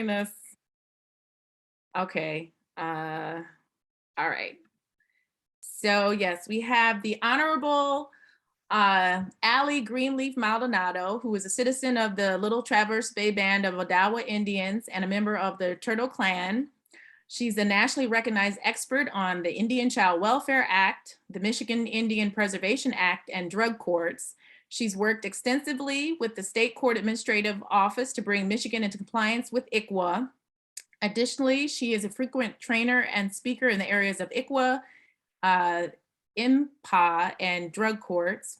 this. Okay. All right. So yes, we have the Honorable Allie Greenleaf Maldonado, who is a citizen of the Little Traverse Bay Band of Odawa Indians and a member of the Turtle Clan. She's a nationally recognized expert on the Indian Child Welfare Act, the Michigan Indian Preservation Act, and drug courts. She's worked extensively with the State Court Administrative Office to bring Michigan into compliance with ICWA. Additionally, she is a frequent trainer and speaker in the areas of ICWA, MPA, and drug courts.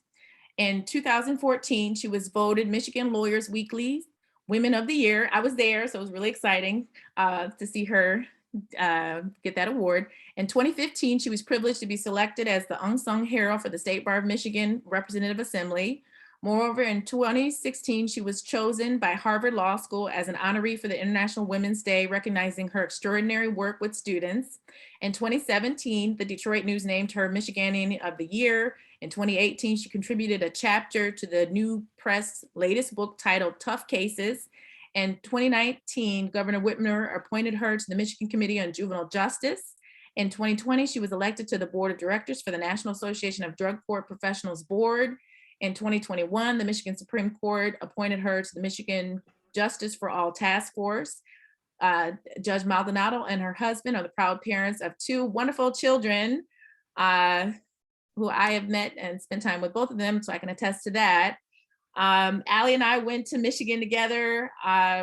In 2014, she was voted Michigan Lawyers Weekly Women of the Year. I was there, so it was really exciting to see her get that award. In 2015, she was privileged to be selected as the unsung hero for the State Bar of Michigan Representative Assembly. Moreover, in 2016, she was chosen by Harvard Law School as an honoree for the International Women's Day, recognizing her extraordinary work with students. In 2017, the Detroit News named her Michiganian of the Year. In 2018, she contributed a chapter to the New Press latest book titled Tough Cases. In 2019, Governor Whitmer appointed her to the Michigan Committee on Juvenile Justice. In 2020, she was elected to the Board of Directors for the National Association of Drug Court Professionals Board. In 2021, the Michigan Supreme Court appointed her to the Michigan Justice for All Task Force. Judge Maldonado and her husband are the proud parents of two wonderful children who I have met and spent time with both of them, so I can attest to that. Allie and I went to Michigan together.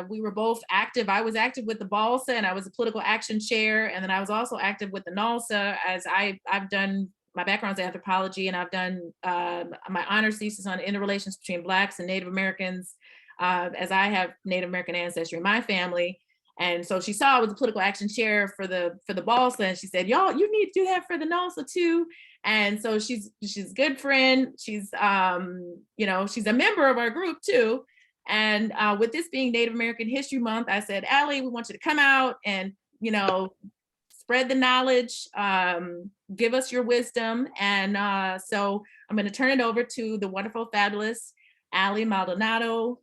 We were both active. I was active with the BALSA and I was a political action chair. And then I was also active with the NALSA as I've done, my background's in anthropology, and I've done my honors thesis on interrelations between Blacks and Native Americans, as I have Native American ancestry in my family. And so she saw I was a political action chair for the BALSA, and she said, y'all, you need to do that for the NALSA too. And so she's a good friend. She's, you know, she's a member of our group too. And with this being Native American History Month, I said, Allie, we want you to come out and, you know, spread the knowledge, give us your wisdom. And so I'm going to turn it over to the wonderful, fabulous Allie Maldonado.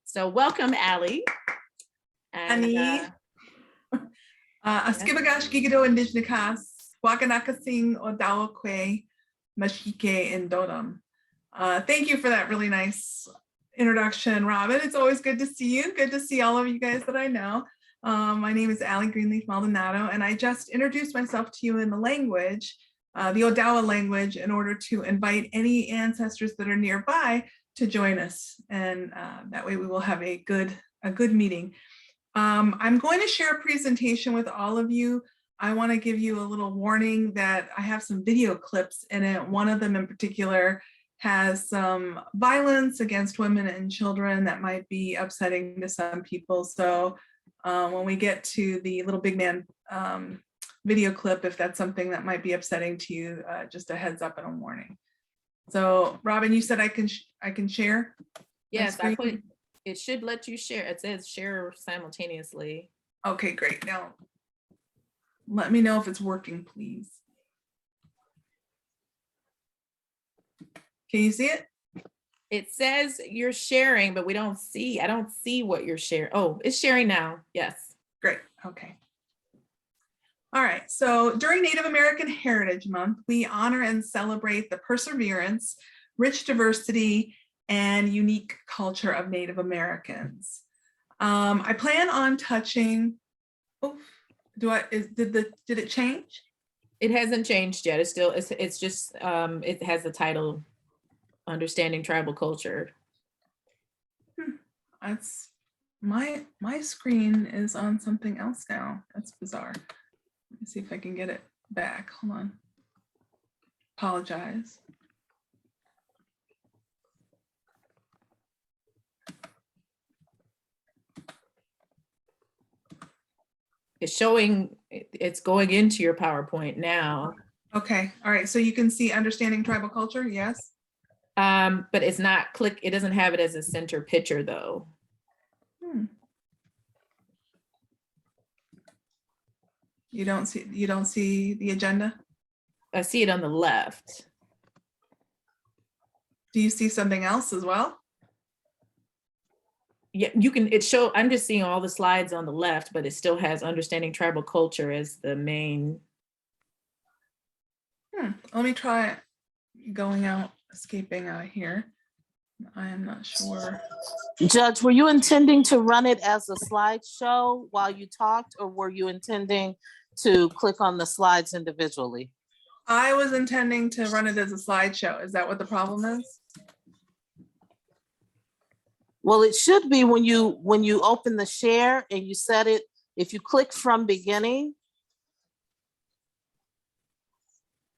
So welcome, Allie. Ani, Askibagash Gigido Indigenous, Wakanakasing Odawa Kwe, Mashike and Dodam. Thank you for that really nice introduction, Robyn. It's always good to see you. Good to see all of you guys that I know. My name is Allie Greenleaf Maldonado, and I just introduced myself to you in the language, the Odawa language, in order to invite any ancestors that are nearby to join us. And that way we will have a good meeting. I'm going to share a presentation with all of you. I want to give you a little warning that I have some video clips in it. One of them in particular has some violence against women and children that might be upsetting to some people. So when we get to the Little Big Man video clip, if that's something that might be upsetting to you, just a heads up and a warning. So Robyn, you said I can share? Yes, it should let you share. It says share simultaneously. Okay, great. Now, let me know if it's working, please. Can you see it? It says you're sharing, but I don't see what you're sharing. Oh, it's sharing now. Yes. Great. Okay. All right. So during Native American Heritage Month, we honor and celebrate the perseverance, rich diversity, and unique culture of Native Americans. I plan on touching, did it change? It hasn't changed yet. It's still, it's just, it has the title, Understanding Tribal Culture. That's, my screen is on something else now. That's bizarre. Let me see if I can get it back. Hold on. Apologize. It's showing, it's going into your PowerPoint now. Okay, all right, so you can see Understanding Tribal Culture, yes? But it's not it doesn't have it as a center picture though. You don't see the agenda? I see it on the left. Do you see something else as well? yeah, I'm just seeing all the slides on the left, but it still has understanding tribal culture as the main. Let me try going out, escaping out of here. I am not sure. Judge, were you intending to run it as a slideshow while you talked, or were you intending to click on the slides individually? I was intending to run it as a slideshow. Is that what the problem is? Well, it should be when you open the share and you set it, if you click from beginning.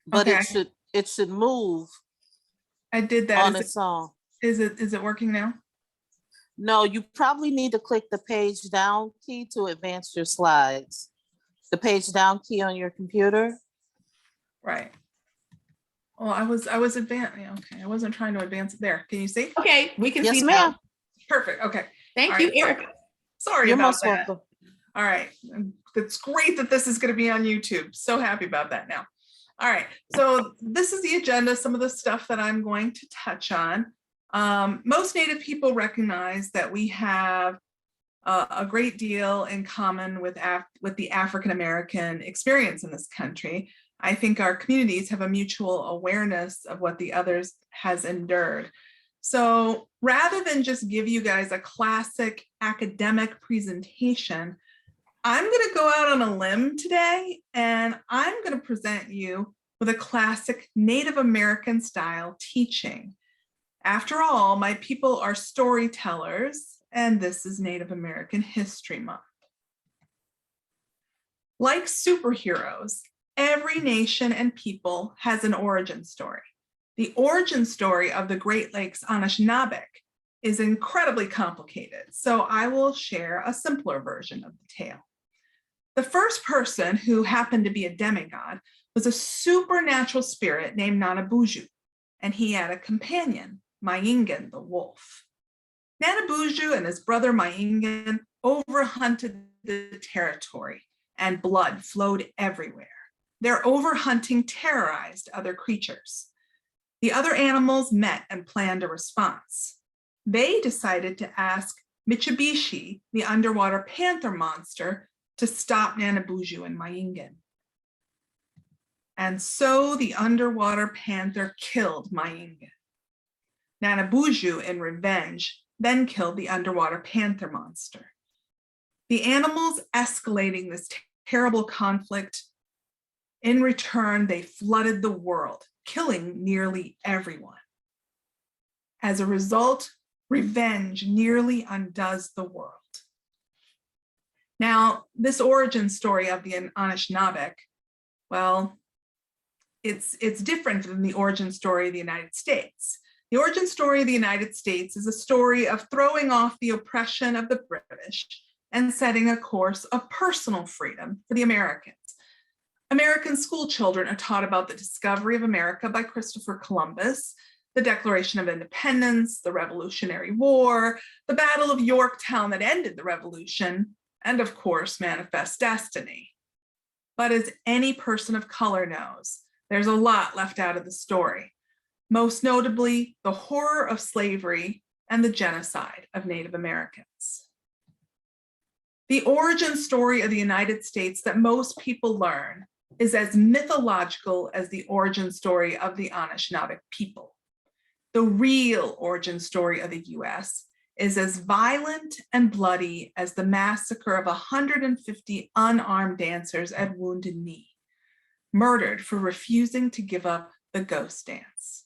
But Okay. it should move I did that. on its own. Is it working now? No, you probably need to click the page down key to advance your slides. The page down key on your computer. Right. Well, I was advancing. Okay, I wasn't trying to advance it there. Can you see? Okay, we can see. Yes, ma'am. Perfect. Okay. Thank All you, right. Erica. Sorry You're about most that. welcome. All right. It's great that this is going to be on YouTube. So happy about that now. All right. So this is the agenda, some of the stuff that I'm going to touch on. Most Native people recognize that we have a great deal in common with the African American experience in this country. I think our communities have a mutual awareness of what the others has endured. So rather than just give you guys a classic academic presentation, I'm going to go out on a limb today, and I'm going to present you with a classic Native American style teaching. After all, my people are storytellers, and this is Native American History Month. Like superheroes, every nation and people has an origin story. The origin story of the Great Lakes Anishinaabeg is incredibly complicated, so I will share a simpler version of the tale. The first person who happened to be a demigod was a supernatural spirit named Nanabuju, and he had a companion, Mayingen the wolf. Nanabuju and his brother Mayingen overhunted the territory, and blood flowed everywhere. Their overhunting terrorized other creatures. The other animals met and planned a response. They decided to ask Mitsubishi, the underwater panther monster, to stop Nanabuju and Mayingen. And so the underwater panther killed Mayingen. Nanabuju, in revenge, then killed the underwater panther monster. The animals escalating this terrible conflict. In return, they flooded the world, killing nearly everyone. As a result, revenge nearly undoes the world. Now, this origin story of the Anishinaabe, well, it's different than the origin story of the United States. The origin story of the United States is a story of throwing off the oppression of the British and setting a course of personal freedom for the Americans. American school children are taught about the discovery of America by Christopher Columbus, the Declaration of Independence, the Revolutionary War, the Battle of Yorktown that ended the Revolution, and of course, Manifest Destiny. But as any person of color knows, there's a lot left out of the story, most notably the horror of slavery and the genocide of Native Americans. The origin story of the United States that most people learn is as mythological as the origin story of the Anishinaabe people. The real origin story of the US is as violent and bloody as the massacre of 150 unarmed dancers at Wounded Knee, murdered for refusing to give up the ghost dance.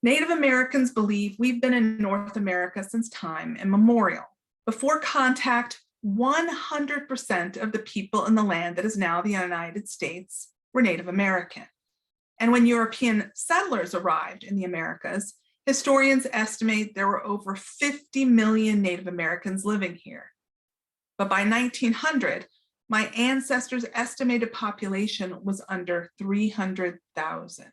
Native Americans believe we've been in North America since time immemorial. Before contact, 100% of the people in the land that is now the United States were Native American. And when European settlers arrived in the Americas, historians estimate there were over 50 million Native Americans living here. But by 1900, my ancestors' estimated population was under 300,000.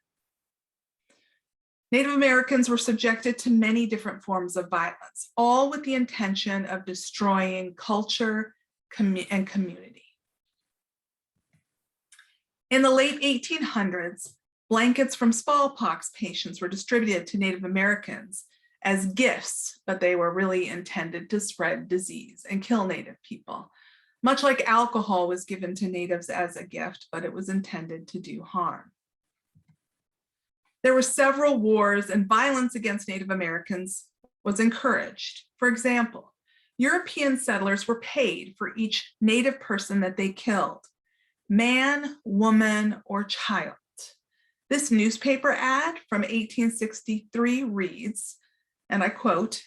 Native Americans were subjected to many different forms of violence, all with the intention of destroying culture and community. In the late 1800s, blankets from smallpox patients were distributed to Native Americans as gifts, but they were really intended to spread disease and kill Native people. Much like alcohol was given to natives as a gift, but it was intended to do harm. There were several wars, and violence against Native Americans was encouraged. For example, European settlers were paid for each Native person that they killed, man, woman, or child. This newspaper ad from 1863 reads, and I quote,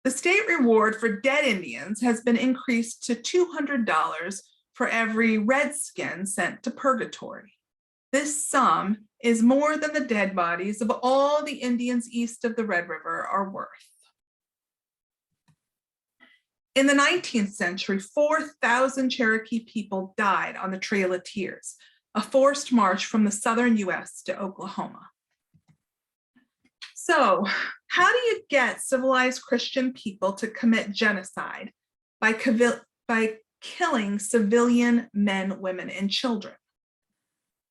"The state reward for dead Indians has been increased to $200 for every redskin sent to purgatory. This sum is more than the dead bodies of all the Indians east of the Red River are worth." In the 19th century, 4,000 Cherokee people died on the Trail of Tears, a forced march from the southern US to Oklahoma. So, how do you get civilized Christian people to commit genocide by killing civilian men, women, and children?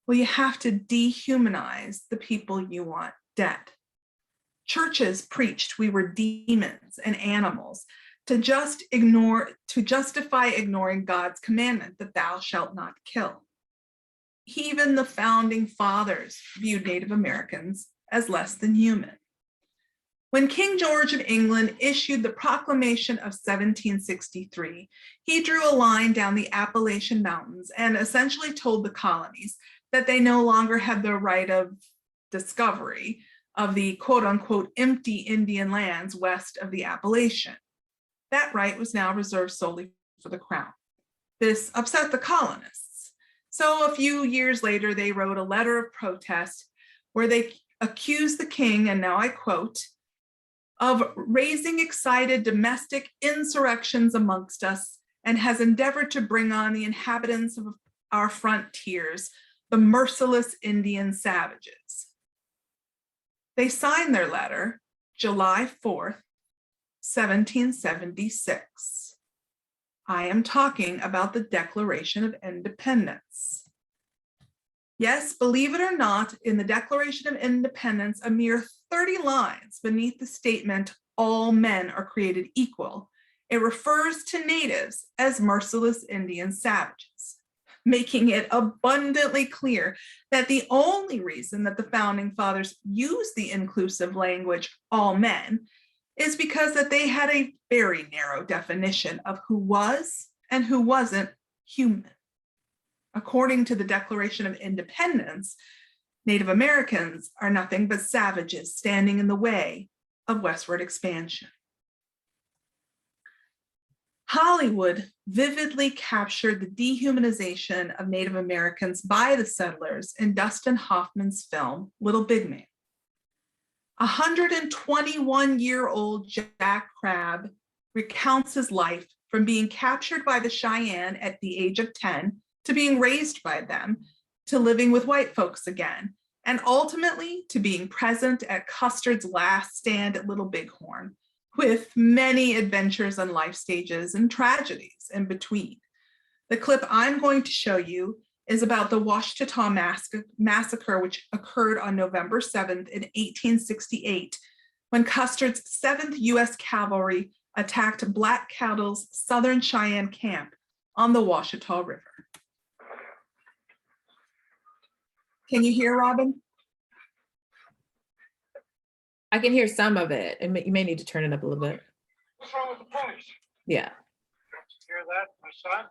Well, you have to dehumanize the people you want dead. Churches preached we were demons and animals to justify ignoring God's commandment that thou shalt not kill. Even the founding fathers viewed Native Americans as less than human. When King George of England issued the Proclamation of 1763, he drew a line down the Appalachian Mountains and essentially told the colonies that they no longer had the right of discovery of the quote unquote empty Indian lands west of the Appalachian. That right was now reserved solely for the crown. This upset the colonists. So a few years later, they wrote a letter of protest where they accused the king, and now I quote, of raising excited domestic insurrections amongst us and has endeavored to bring on the inhabitants of our frontiers the merciless Indian savages. They signed their letter July 4th, 1776. I am talking about the Declaration of Independence. Yes, believe it or not, in the Declaration of Independence, a mere 30 lines beneath the statement, all men are created equal, it refers to natives as merciless Indian savages, making it abundantly clear that the only reason that the founding fathers used the inclusive language, all men, is because that they had a very narrow definition of who was and who wasn't human. According to the Declaration of Independence, Native Americans are nothing but savages standing in the way of westward expansion. Hollywood vividly captured the dehumanization of Native Americans by the settlers in Dustin Hoffman's film, Little Big Man. 121-year-old Jack Crabb recounts his life from being captured by the Cheyenne at the age of 10 to being raised by them, to living with white folks again, and ultimately to being present at Custer's last stand at Little Bighorn, with many adventures and life stages and tragedies in between. The clip I'm going to show you is about the Washita massacre, which occurred on November 7th in 1868, when Custer's 7th U.S. Cavalry attacked Black Cattle's Southern Cheyenne camp on the Washita River. Can you hear, Robyn? I can hear some of it. You may need to turn it up a little bit. What's wrong with the ponies? Yeah. Hear that, my son?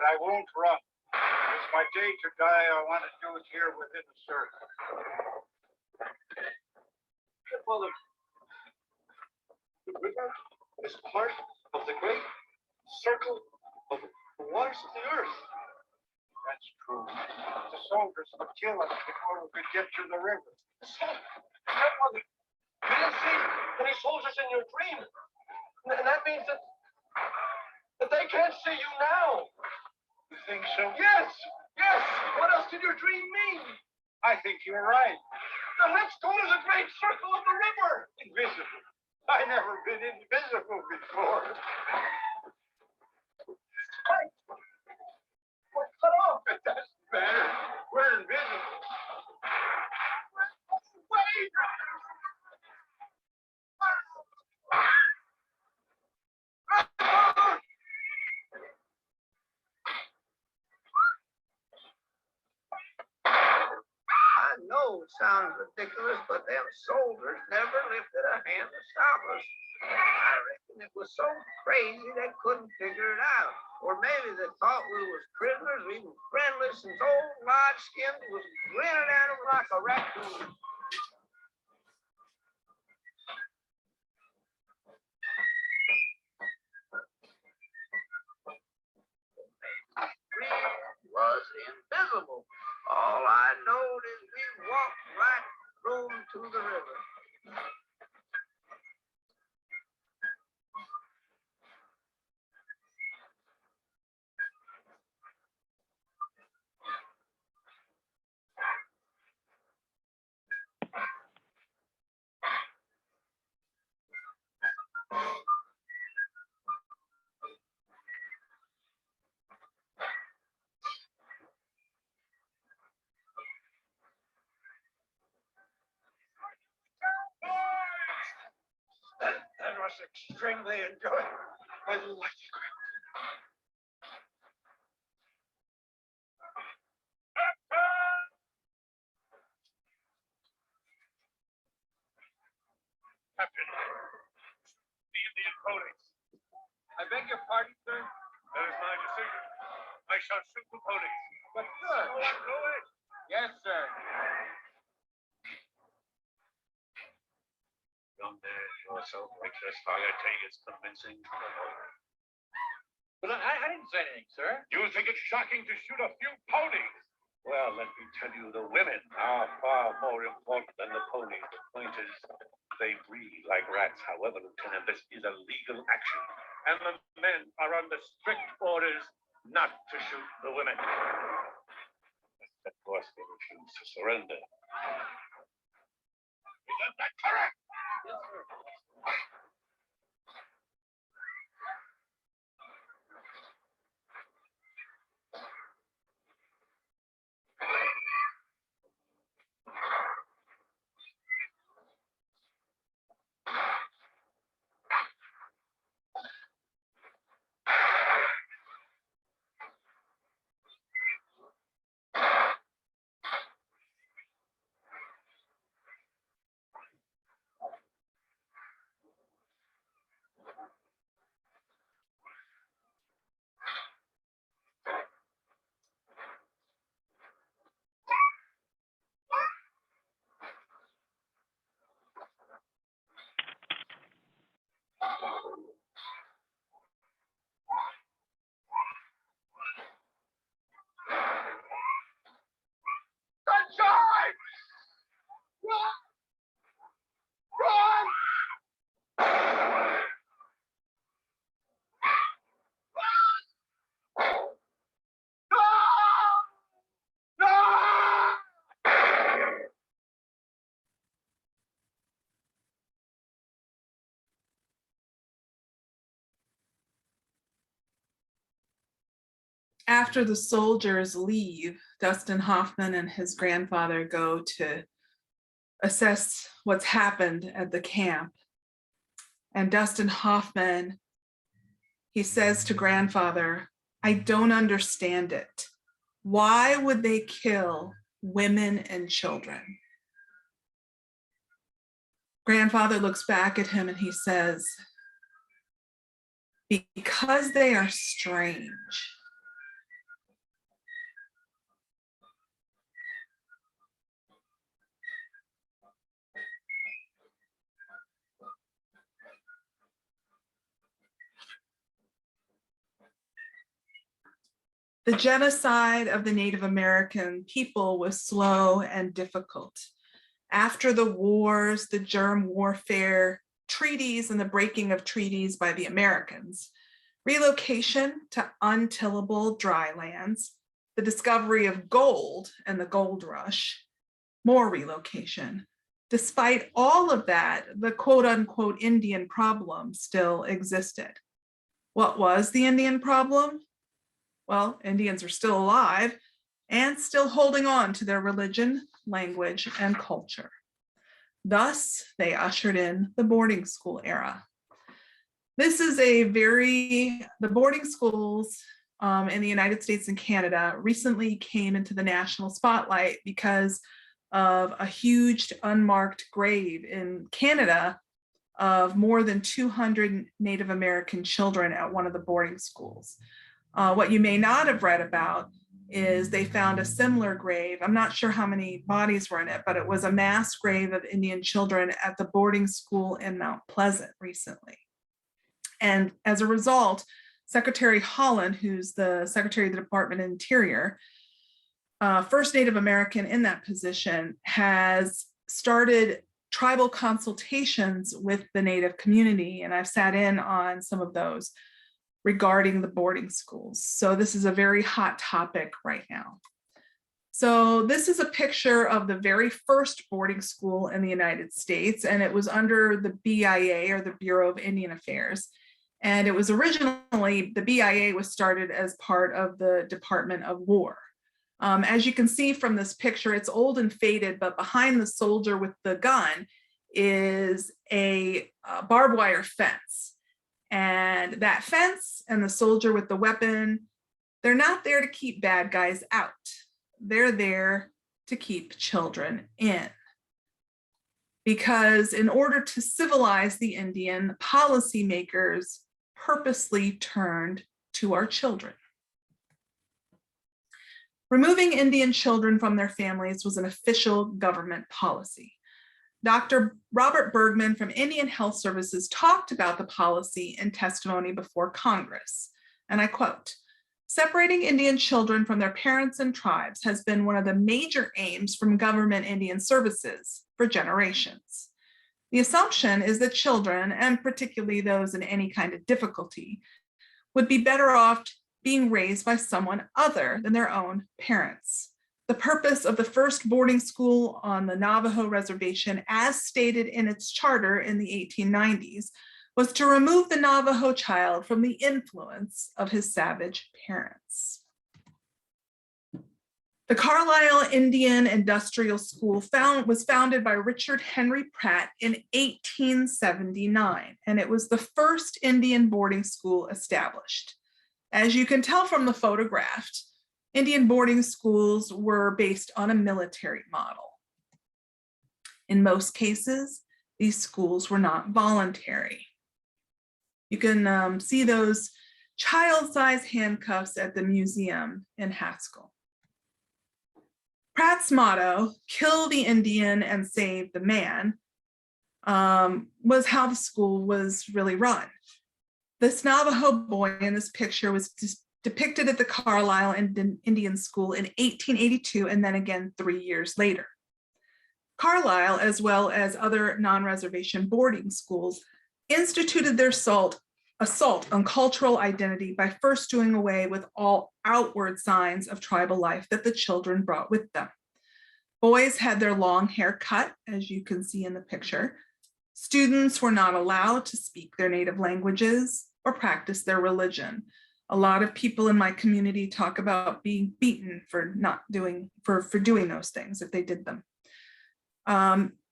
but I won't run. It's my day to die. I want to do it here within the circle. Father, the river is part of the great circle of the waters of the earth. That's true. The soldiers would kill us before we could get to the river. Grandmother, you didn't see any soldiers in your dream. And that means that they can't see you now. You think so? Yes, yes. What else did your dream mean? I think you're right. Then let's go to the great circle of the river. Invisible. I never been invisible before. Right. We're cut off. It doesn't matter. We're invisible. Wait. I know it sounds ridiculous, but them soldiers never lifted a hand to stop us. I reckon it was so crazy they couldn't figure it out. Or maybe they thought we was prisoners, even friendless, and old lodge-skin was grinning at them like a raccoon. We was invisible. All I know is we walked right through 'em to the river. That was extremely enjoyable. I like it. Captain, the Indian ponies. I beg your pardon, sir? That is my decision. I shall shoot the ponies. But sir, go ahead. Yes, sir. Young man, you're so reckless. All I tell you is convincing. But I didn't say anything, sir. You think it's shocking to shoot a few ponies? Well, let me tell you, the women are far more important than the ponies. The point is, they breed like rats. However, Lieutenant, this is a legal action. And the men are under strict orders not to shoot the women. Of course, they refuse to surrender. Isn't that correct? Yes, sir. Sunshine! Run! Run! No! No! After the soldiers leave, Dustin Hoffman and his grandfather go to assess what's happened at the camp. And Dustin Hoffman, he says to grandfather, "I don't understand it. Why would they kill women and children?" Grandfather looks back at him and he says, "Because they are strange. The genocide of the Native American people was slow and difficult. After the wars, the germ warfare, treaties, and the breaking of treaties by the Americans, relocation to untillable dry lands, the discovery of gold and the gold rush, more relocation. Despite all of that, the quote unquote Indian problem still existed. What was the Indian problem? Well, Indians are still alive and still holding on to their religion, language, and culture. Thus, they ushered in the boarding school era. This is the boarding schools in the United States and Canada recently came into the national spotlight because of a huge unmarked grave in Canada of more than 200 Native American children at one of the boarding schools. What you may not have read about is they found a similar grave. I'm not sure how many bodies were in it, but it was a mass grave of Indian children at the boarding school in Mount Pleasant recently. And as a result, Secretary Holland, who's the Secretary of the Department of Interior, first Native American in that position, has started tribal consultations with the Native community. And I've sat in on some of those regarding the boarding schools. So this is a very hot topic right now. So this is a picture of the very first boarding school in the United States, and it was under the BIA, or the Bureau of Indian Affairs. And it was originally, the BIA was started as part of the Department of War. As you can see from this picture, it's old and faded, but behind the soldier with the gun is a barbed wire fence. And that fence and the soldier with the weapon, they're not there to keep bad guys out. They're there to keep children in. Because in order to civilize the Indian, policymakers purposely turned to our children. Removing Indian children from their families was an official government policy. Dr. Robert Bergman from Indian Health Services talked about the policy in testimony before Congress, and I quote, "Separating Indian children from their parents and tribes has been one of the major aims from government Indian services for generations. The assumption is that children, and particularly those in any kind of difficulty, would be better off being raised by someone other than their own parents. The purpose of the first boarding school on the Navajo reservation, as stated in its charter in the 1890s, was to remove the Navajo child from the influence of his savage parents." The Carlisle Indian Industrial School was founded by Richard Henry Pratt in 1879, and it was the first Indian boarding school established. As you can tell from the photograph, Indian boarding schools were based on a military model. In most cases, these schools were not voluntary. You can see those child-sized handcuffs at the museum in Haskell. Pratt's motto, "Kill the Indian and save the man," was how the school was really run. This Navajo boy in this picture was depicted at the Carlisle Indian School in 1882, and then again 3 years later. Carlisle, as well as other non-reservation boarding schools, instituted their assault on cultural identity by first doing away with all outward signs of tribal life that the children brought with them. Boys had their long hair cut, as you can see in the picture. Students were not allowed to speak their native languages or practice their religion. A lot of people in my community talk about being beaten for doing those things if they did them.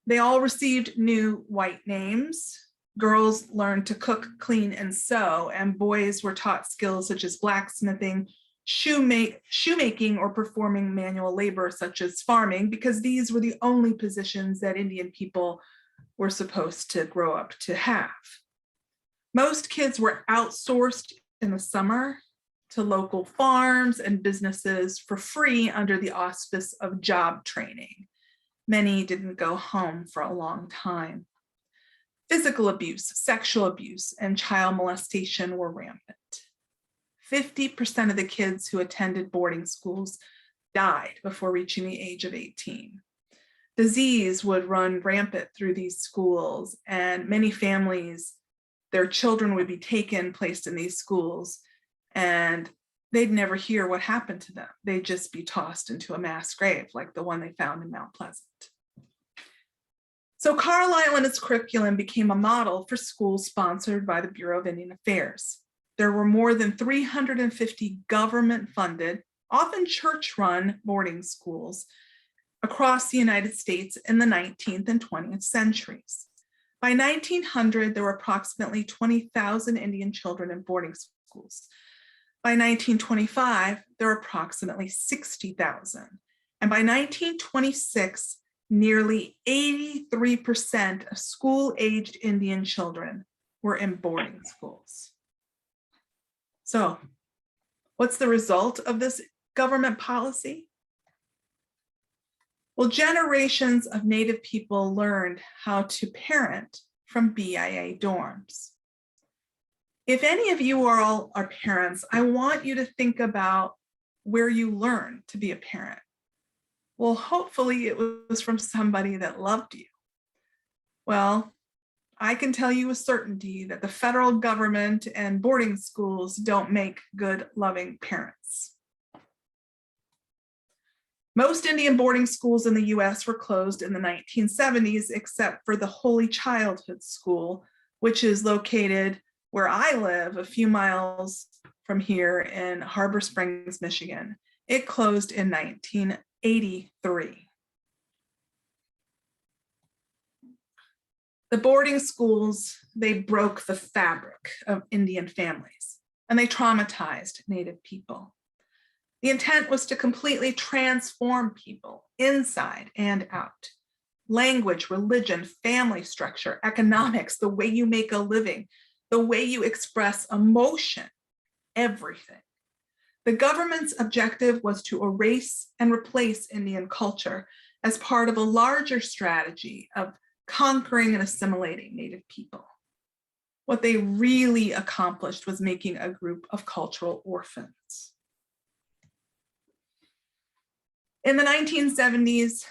They all received new white names. Girls learned to cook, clean, and sew, and boys were taught skills such as blacksmithing, shoemaking, or performing manual labor such as farming, because these were the only positions that Indian people were supposed to grow up to have. Most kids were outsourced in the summer to local farms and businesses for free under the auspice of job training. Many didn't go home for a long time. Physical abuse, sexual abuse, and child molestation were rampant. 50% of the kids who attended boarding schools died before reaching the age of 18. Disease would run rampant through these schools, and many families, their children would be taken, placed in these schools, and they'd never hear what happened to them. They'd just be tossed into a mass grave like the one they found in Mount Pleasant. So Carlisle and its curriculum became a model for schools sponsored by the Bureau of Indian Affairs. There were more than 350 government-funded, often church-run boarding schools across the United States in the 19th and 20th centuries. By 1900, there were approximately 20,000 Indian children in boarding schools. By 1925, there were approximately 60,000. And by 1926, nearly 83% of school-aged Indian children were in boarding schools. So, what's the result of this government policy? Well, generations of Native people learned how to parent from BIA dorms. If any of you all are parents, I want you to think about where you learned to be a parent. Well, hopefully it was from somebody that loved you. Well, I can tell you with certainty that the federal government and boarding schools don't make good, loving parents. Most Indian boarding schools in the US were closed in the 1970s, except for the Holy Childhood School, which is located where I live, a few miles from here in Harbor Springs, Michigan. It closed in 1983. The boarding schools, they broke the fabric of Indian families, and they traumatized Native people. The intent was to completely transform people inside and out. Language, religion, family structure, economics, the way you make a living, the way you express emotion, everything. The government's objective was to erase and replace Indian culture as part of a larger strategy of conquering and assimilating Native people. What they really accomplished was making a group of cultural orphans. In the 1970s,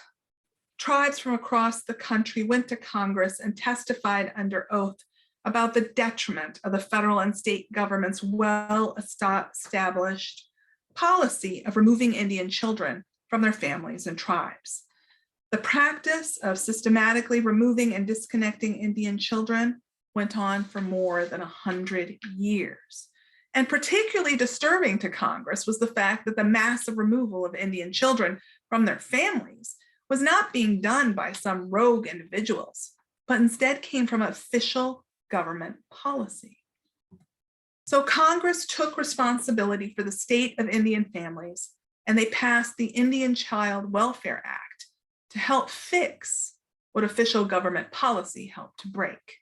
tribes from across the country went to Congress and testified under oath about the detriment of the federal and state government's well-established policy of removing Indian children from their families and tribes. The practice of systematically removing and disconnecting Indian children went on for more than 100 years. And particularly disturbing to Congress was the fact that the massive removal of Indian children from their families was not being done by some rogue individuals, but instead came from official government policy. So Congress took responsibility for the state of Indian families, and they passed the Indian Child Welfare Act to help fix what official government policy helped to break.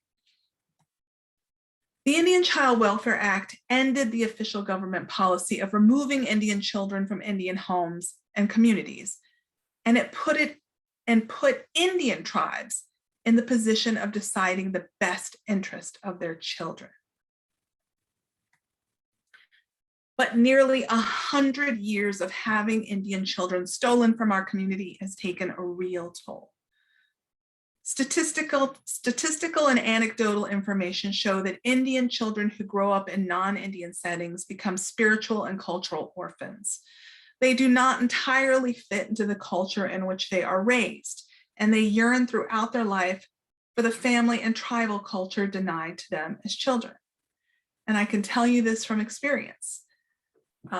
The Indian Child Welfare Act ended the official government policy of removing Indian children from Indian homes and communities, and it put Indian tribes in the position of deciding the best interest of their children. But nearly 100 years of having Indian children stolen from our community has taken a real toll. Statistical and anecdotal information show that Indian children who grow up in non-Indian settings become spiritual and cultural orphans. They do not entirely fit into the culture in which they are raised, and they yearn throughout their life for the family and tribal culture denied to them as children. And I can tell you this from experience.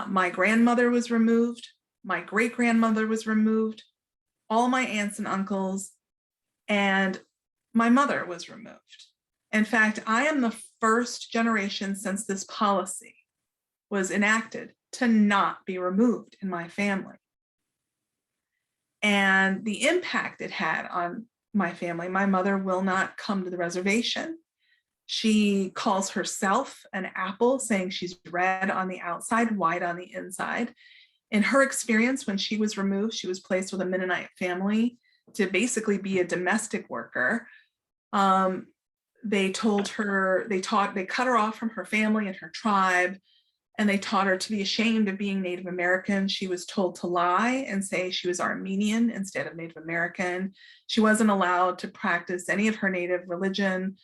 My grandmother was removed, my great-grandmother was removed, all my aunts and uncles, and my mother was removed. In fact, I am the first generation since this policy was enacted to not be removed in my family. And the impact it had on my family, my mother will not come to the reservation. She calls herself an apple, saying she's red on the outside, white on the inside. In her experience, when she was removed, she was placed with a Mennonite family to basically be a domestic worker. They told her, they cut her off from her family and her tribe. and they taught her to be ashamed of being Native American. She was told to lie and say she was Armenian instead of Native American. She wasn't allowed to practice any of her Native religion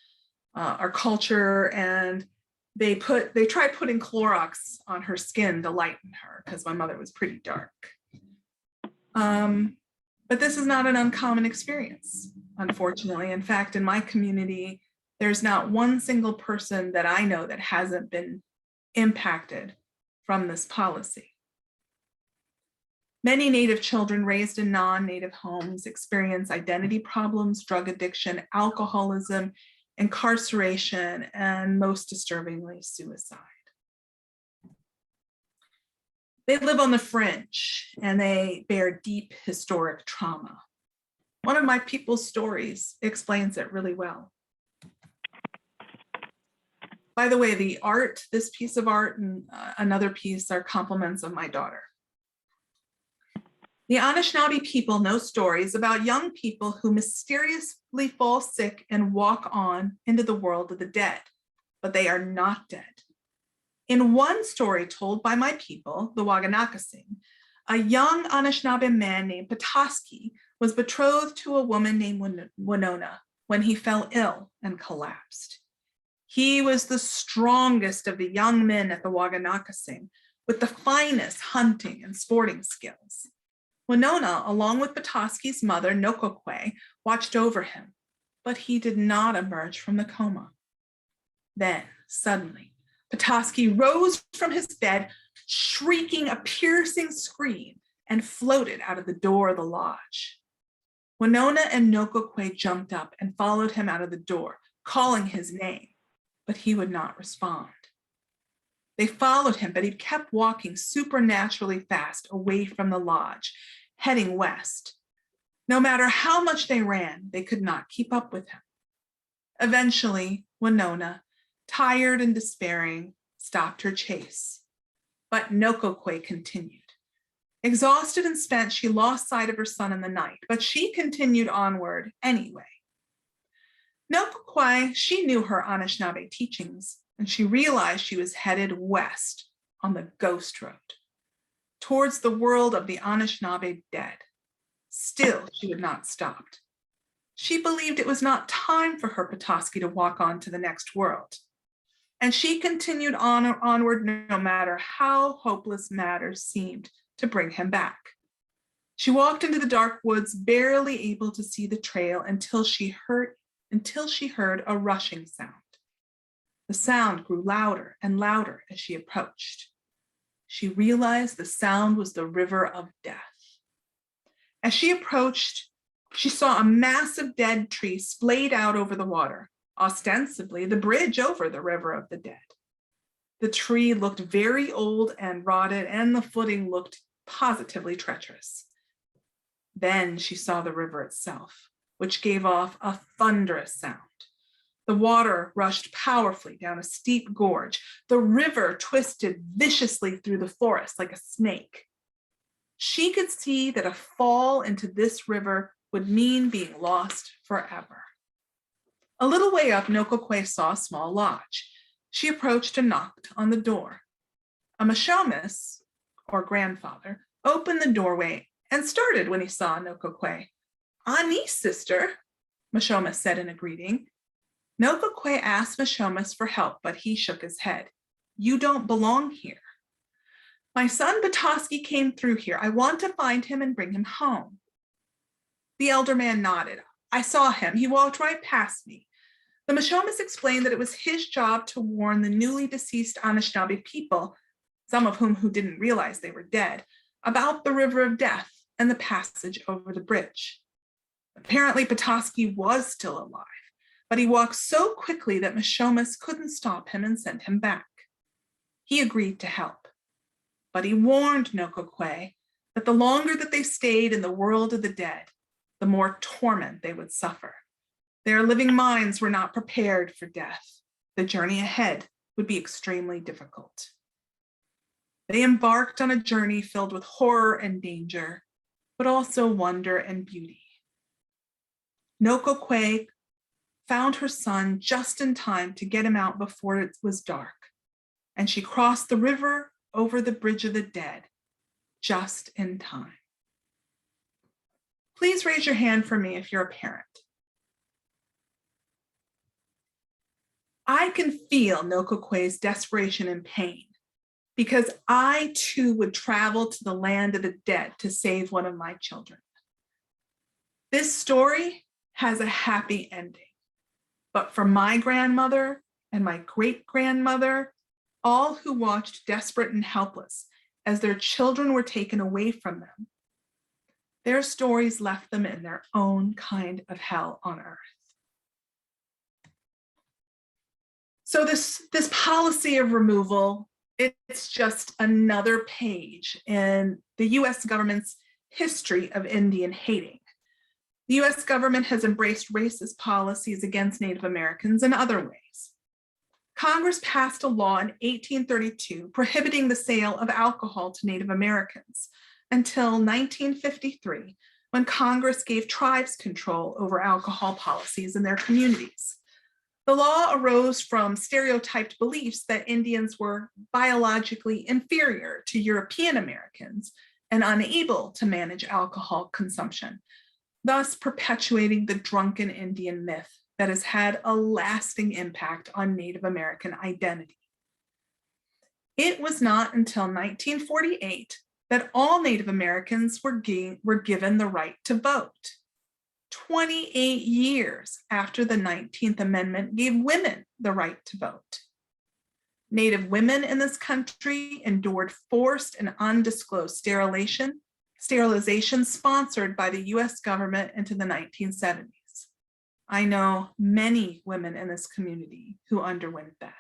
or culture, and they tried putting Clorox on her skin to lighten her because my mother was pretty dark. But this is not an uncommon experience, unfortunately. In fact, in my community, there's not one single person that I know that hasn't been impacted from this policy. Many Native children raised in non-Native homes experience identity problems, drug addiction, alcoholism, incarceration, and most disturbingly, suicide. They live on the fringe and they bear deep historic trauma. One of my people's stories explains it really well. By the way, the art, this piece of art and another piece are compliments of my daughter. The Anishinaabe people know stories about young people who mysteriously fall sick and walk on into the world of the dead, but they are not dead. In one story told by my people, the Waganakasing, a young Anishinaabe man named Petoskey was betrothed to a woman named Winona when he fell ill and collapsed. He was the strongest of the young men at the Waganakasing, with the finest hunting and sporting skills. Winona, along with Petoskey's mother, Nokokwe, watched over him, but he did not emerge from the coma. Then, suddenly, Petoskey rose from his bed, shrieking a piercing scream, and floated out of the door of the lodge. Winona and Nokokwe jumped up and followed him out of the door, calling his name, but he would not respond. They followed him, but he kept walking supernaturally fast away from the lodge, heading west. No matter how much they ran, they could not keep up with him. Eventually, Winona, tired and despairing, stopped her chase, but Nokokwe continued. Exhausted and spent, she lost sight of her son in the night, but she continued onward anyway. Nokokwe, she knew her Anishinaabe teachings, and she realized she was headed west on the ghost road, towards the world of the Anishinaabe dead. Still, she had not stopped. She believed it was not time for her Petoskey to walk on to the next world. And she continued onward no matter how hopeless matters seemed to bring him back. She walked into the dark woods, barely able to see the trail until she heard a rushing sound. The sound grew louder and louder as she approached. She realized the sound was the river of death. As she approached, she saw a massive dead tree splayed out over the water, ostensibly the bridge over the river of the dead. The tree looked very old and rotted, and the footing looked positively treacherous. Then she saw the river itself, which gave off a thunderous sound. The water rushed powerfully down a steep gorge. The river twisted viciously through the forest like a snake. She could see that a fall into this river would mean being lost forever. A little way up, Nokokwe saw a small lodge. She approached and knocked on the door. A Mishomis, or grandfather, opened the doorway and started when he saw Nokokwe. "Ani, sister," Mishomis said in a greeting. Nokokwe asked Mishomis for help, but he shook his head. "You don't belong here." "My son Petoskey came through here. I want to find him and bring him home." The elder man nodded. "I saw him. He walked right past me." The Mishomis explained that it was his job to warn the newly deceased Anishinaabe people, some of whom who didn't realize they were dead, about the river of death and the passage over the bridge. Apparently, Petoskey was still alive, but he walked so quickly that Mishomis couldn't stop him and send him back. He agreed to help, but he warned Nokokwe that the longer that they stayed in the world of the dead, the more torment they would suffer. Their living minds were not prepared for death. The journey ahead would be extremely difficult. They embarked on a journey filled with horror and danger, but also wonder and beauty. Nokokwe found her son just in time to get him out before it was dark, and she crossed the river over the bridge of the dead just in time. Please raise your hand for me if you're a parent. I can feel Nokokwe's desperation and pain because I too would travel to the land of the dead to save one of my children. This story has a happy ending, but for my grandmother and my great-grandmother, all who watched desperate and helpless as their children were taken away from them, their stories left them in their own kind of hell on earth. So this policy of removal, it's just another page in the US government's history of Indian hating. The US government has embraced racist policies against Native Americans in other ways. Congress passed a law in 1832 prohibiting the sale of alcohol to Native Americans until 1953, when Congress gave tribes control over alcohol policies in their communities. The law arose from stereotyped beliefs that Indians were biologically inferior to European Americans and unable to manage alcohol consumption, thus perpetuating the drunken Indian myth that has had a lasting impact on Native American identity. It was not until 1948 that all Native Americans were given the right to vote. 28 years after the 19th Amendment gave women the right to vote. Native women in this country endured forced and undisclosed sterilization sponsored by the US government into the 1970s. I know many women in this community who underwent that.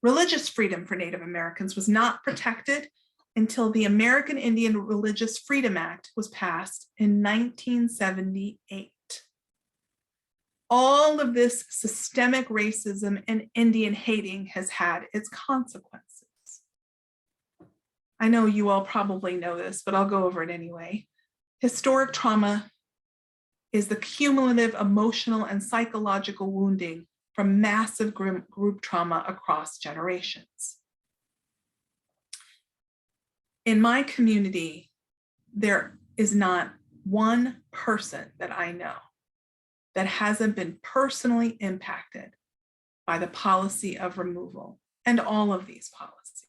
Religious freedom for Native Americans was not protected until the American Indian Religious Freedom Act was passed in 1978. All of this systemic racism and Indian hating has had its consequences. I know you all probably know this, but I'll go over it anyway. Historic trauma is the cumulative emotional and psychological wounding from massive group trauma across generations. In my community, there is not one person that I know that hasn't been personally impacted by the policy of removal and all of these policies.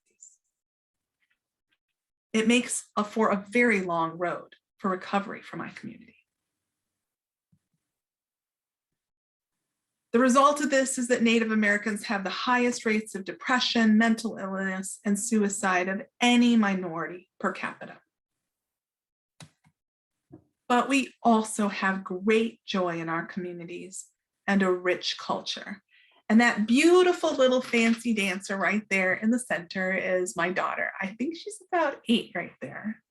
It makes for a very long road for recovery for my community. The result of this is that Native Americans have the highest rates of depression, mental illness, and suicide of any minority per capita. But we also have great joy in our communities and a rich culture. And that beautiful little fancy dancer right there in the center is my daughter. I think she's about 8 right there.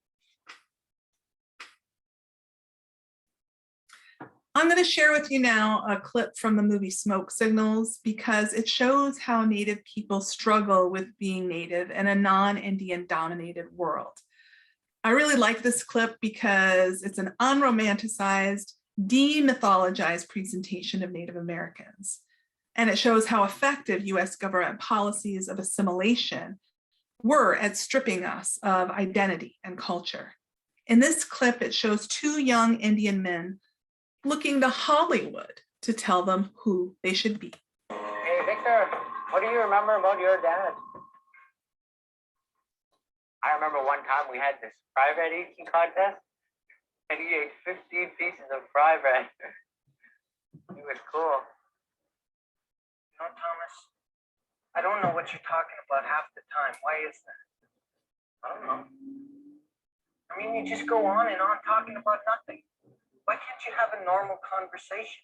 I'm going to share with you now a clip from the movie Smoke Signals because it shows how Native people struggle with being Native in a non-Indian dominated world. I really like this clip because it's an unromanticized, demythologized presentation of Native Americans. And it shows how effective US government policies of assimilation were at stripping us of identity and culture. In this clip, it shows 2 young Indian men looking to Hollywood to tell them who they should be. Hey, Victor, what do you remember about your dad? I remember one time we had this fry bread eating contest, and he ate 15 pieces of fry bread. He was cool. You know, Thomas, I don't know what you're talking about half the time. Why is that? I don't know. I mean, you just go on and on talking about nothing. Why can't you have a normal conversation?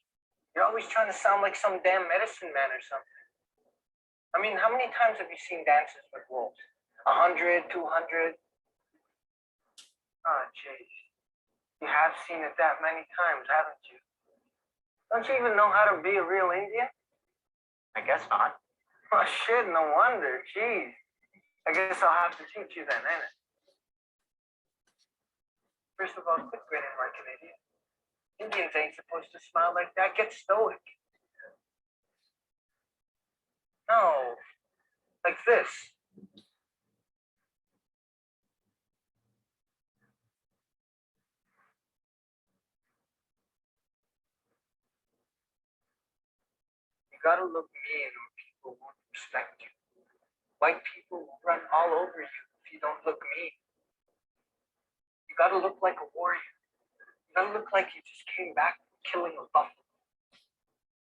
You're always trying to sound like some damn medicine man or something. I mean, how many times have you seen Dances with Wolves? 100, 200? Oh, jeez. You have seen it that many times, haven't you? Don't you even know how to be a real Indian? I guess not. Oh, shit, no wonder. Jeez. I guess I'll have to teach you then, ain't it? First of all, quit grinning like an idiot. Indians ain't supposed to smile like that. Get stoic. No. like this. You gotta look mean or people won't respect you. White people will run all over you if you don't look mean. You gotta look like a warrior. You gotta look like you just came back from killing a buffalo.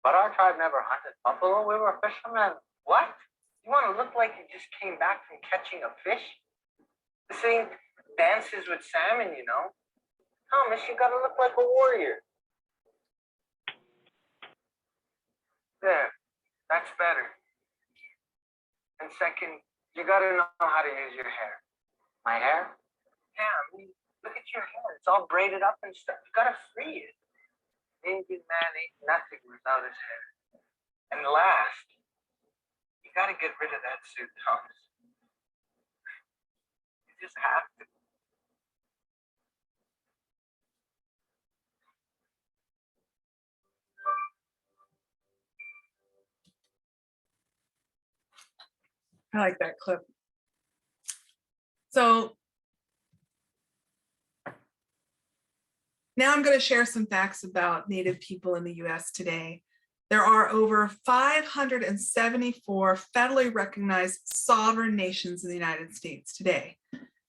But our tribe never hunted buffalo. We were fishermen. What? You want to look like you just came back from catching a fish? This ain't dances with salmon, you know. Thomas, you gotta look like a warrior. There, that's better. And second, you gotta know how to use your hair. My hair? Yeah, I mean, look at your hair. It's all braided up and stuff. You gotta free it. Indian man ain't nothing without his hair. And last, you gotta get rid of that suit, Thomas. You just have to. I like that clip. So now I'm going to share some facts about Native people in the US today. There are over 574 federally recognized sovereign nations in the United States today.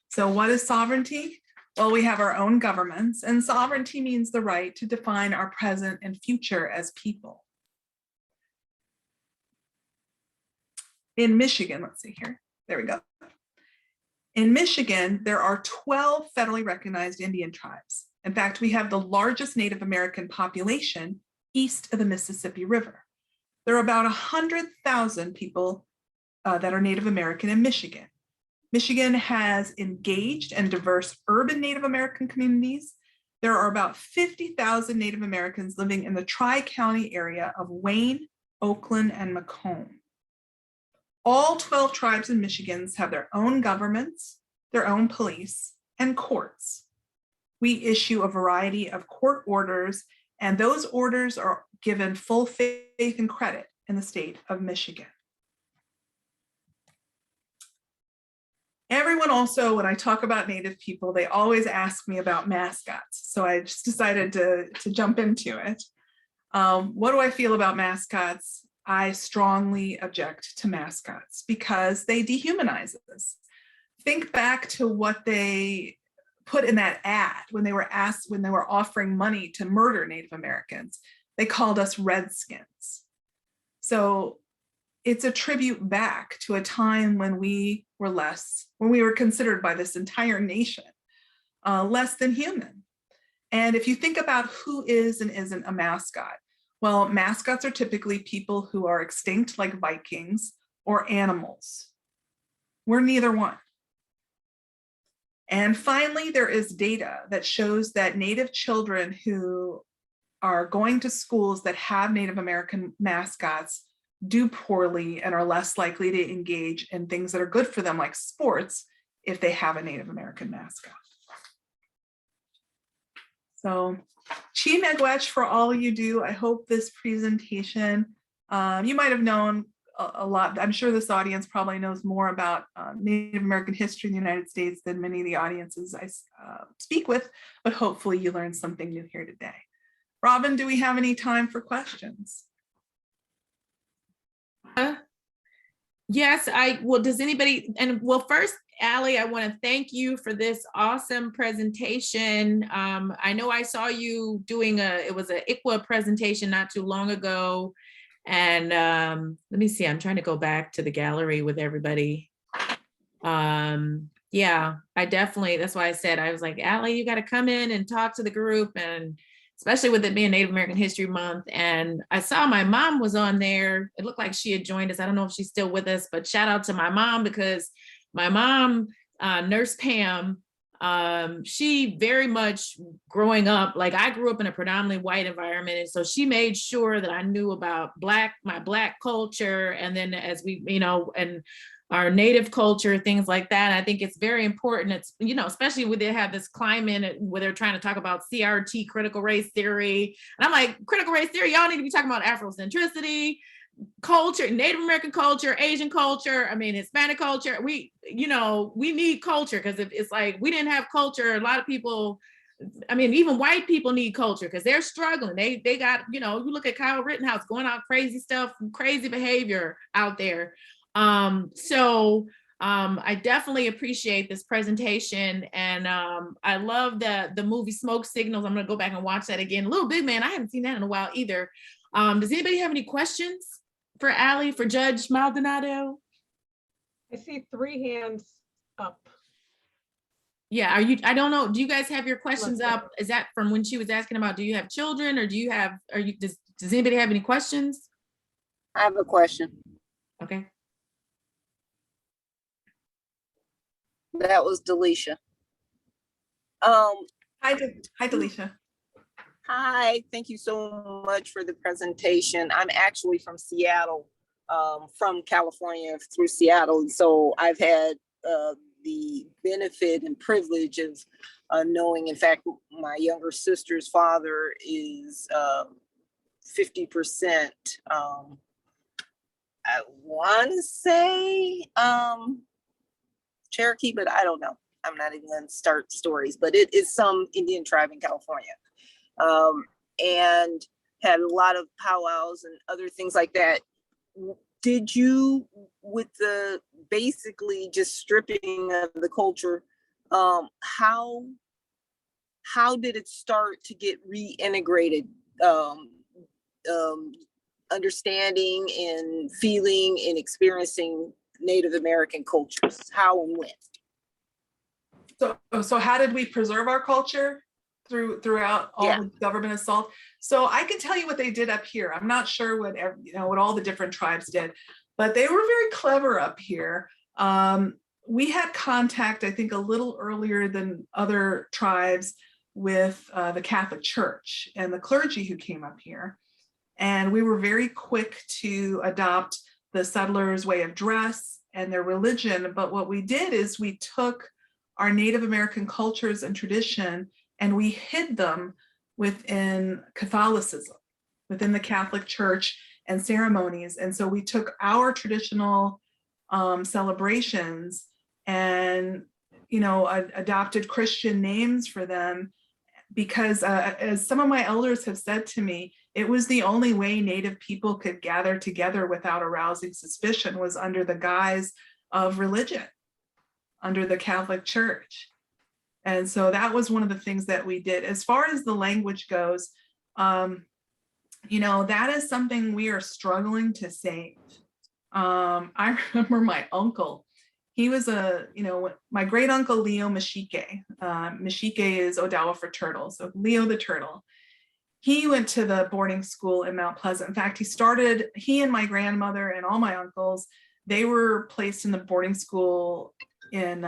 So what is sovereignty? Well, we have our own governments, and sovereignty means the right to define our present and future as people. In Michigan, let's see here, there we go. In Michigan, there are 12 federally recognized Indian tribes. In fact, we have the largest Native American population east of the Mississippi River. There are about 100,000 people that are Native American in Michigan. Michigan has engaged and diverse urban Native American communities. There are about 50,000 Native Americans living in the Tri-County area of Wayne, Oakland, and Macomb. All 12 tribes in Michigan have their own governments, their own police, and courts. We issue a variety of court orders, and those orders are given full faith and credit in the state of Michigan. Everyone also, when I talk about Native people, they always ask me about mascots. So I just decided to jump into it. What do I feel about mascots? I strongly object to mascots because they dehumanize us. Think back to what they put in that ad when they were offering money to murder Native Americans. They called us Redskins. So it's a tribute back to a time when we were considered by this entire nation less than human. And if you think about who is and isn't a mascot, well, mascots are typically people who are extinct, like Vikings, or animals. We're neither one. And finally, there is data that shows that Native children who are going to schools that have Native American mascots do poorly and are less likely to engage in things that are good for them, like sports, if they have a Native American mascot. So, chi miigwech for all you do. I hope this presentation, you might have known a lot. I'm sure this audience probably knows more about Native American history in the United States than many of the audiences I speak with, but hopefully you learned something new here today. Robyn, do we have any time for questions? Yes, does anybody, first, Allie, I want to thank you for this awesome presentation. I know I saw you doing it was an ICWA presentation not too long ago. And let me see, I'm trying to go back to the gallery with everybody. Yeah, I definitely, that's why I said, I was like, Allie, you got to come in and talk to the group, and especially with it being Native American History Month. And I saw my mom was on there. It looked like she had joined us. I don't know if she's still with us, but shout out to my mom, because my mom, Nurse Pam, she very much growing up, like I grew up in a predominantly white environment. And so she made sure that I knew about my Black culture. And then as we, and our Native culture, things like that. I think it's very important. It's, especially when they have this climate where they're trying to talk about CRT, critical race theory. And I'm like, critical race theory, y'all need to be talking about Afrocentricity. culture, Native American culture, Asian culture, I mean, Hispanic culture. We need culture, because if it's like we didn't have culture, a lot of people, I mean, even white people need culture because they're struggling. They got, you look at Kyle Rittenhouse going out crazy stuff, crazy behavior out there. I definitely appreciate this presentation, and I love the movie Smoke Signals. I'm gonna go back and watch that again. Little Big Man, I haven't seen that in a while either. Does anybody have any questions for Allie, for Judge Maldonado? I see 3 hands up. Yeah, I don't know. Do you guys have your questions up? Is that from when she was asking about, do you have children, or does anybody have any questions? I have a question. Okay. That was Delisha. Hi, Delisha. Hi, thank you so much for the presentation. I'm actually from Seattle, from California through Seattle. And so I've had the benefit and privilege of knowing, in fact, my younger sister's father is 50%, I want to say Cherokee, but I don't know. I'm not even going to start stories, but it is some Indian tribe in California. And had a lot of powwows and other things like that. Did you, with the basically just stripping of the culture, how did it start to get reintegrated? Understanding and feeling and experiencing Native American cultures, how and when? So how did we preserve our culture throughout all the government assault? So I can tell you what they did up here. I'm not sure what all the different tribes did, but they were very clever up here. We had contact, I think, a little earlier than other tribes with the Catholic Church and the clergy who came up here. And we were very quick to adopt the settlers' way of dress and their religion. But what we did is we took our Native American cultures and tradition and we hid them within Catholicism, within the Catholic Church and ceremonies. And so we took our traditional celebrations and, adopted Christian names for them, because as some of my elders have said to me, it was the only way Native people could gather together without arousing suspicion was under the guise of religion, under the Catholic Church. And so that was one of the things that we did. As far as the language goes, that is something we are struggling to save. I remember my uncle, he was my great uncle Leo Mashike. Mashike is Odawa for turtle. So Leo the turtle. He went to the boarding school in Mount Pleasant. In fact, he and my grandmother and all my uncles, they were placed in the boarding school in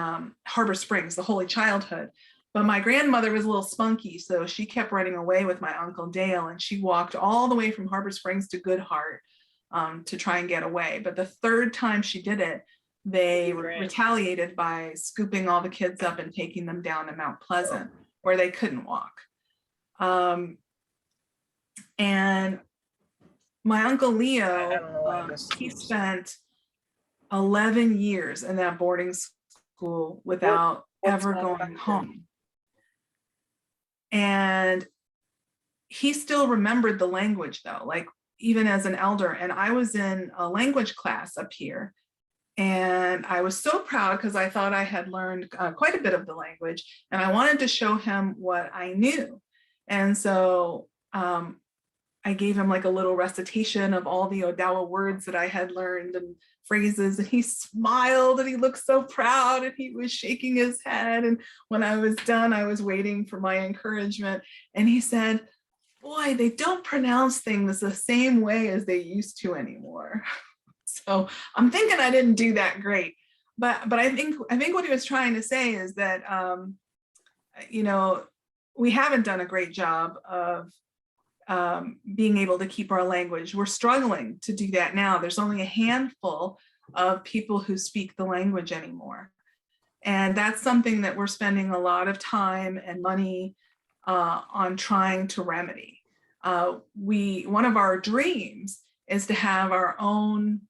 Harbor Springs, the Holy Childhood. But my grandmother was a little spunky, so she kept running away with my Uncle Dale, and she walked all the way from Harbor Springs to Goodhart to try and get away. But the third time she did it, they retaliated by scooping all the kids up and taking them down to Mount Pleasant, where they couldn't walk. And my Uncle Leo, he spent 11 years in that boarding school without ever going home. And he still remembered the language though, like even as an elder. And I was in a language class up here. And I was so proud because I thought I had learned quite a bit of the language, and I wanted to show him what I knew. And so I gave him like a little recitation of all the Odawa words that I had learned and phrases, and he smiled and he looked so proud and he was shaking his head. And when I was done, I was waiting for my encouragement, and he said, "Boy, they don't pronounce things the same way as they used to anymore." So I'm thinking I didn't do that great, but I think what he was trying to say is that we haven't done a great job of being able to keep our language. We're struggling to do that now. There's only a handful of people who speak the language anymore, and that's something that we're spending a lot of time and money on trying to remedy. One of our dreams is to have our own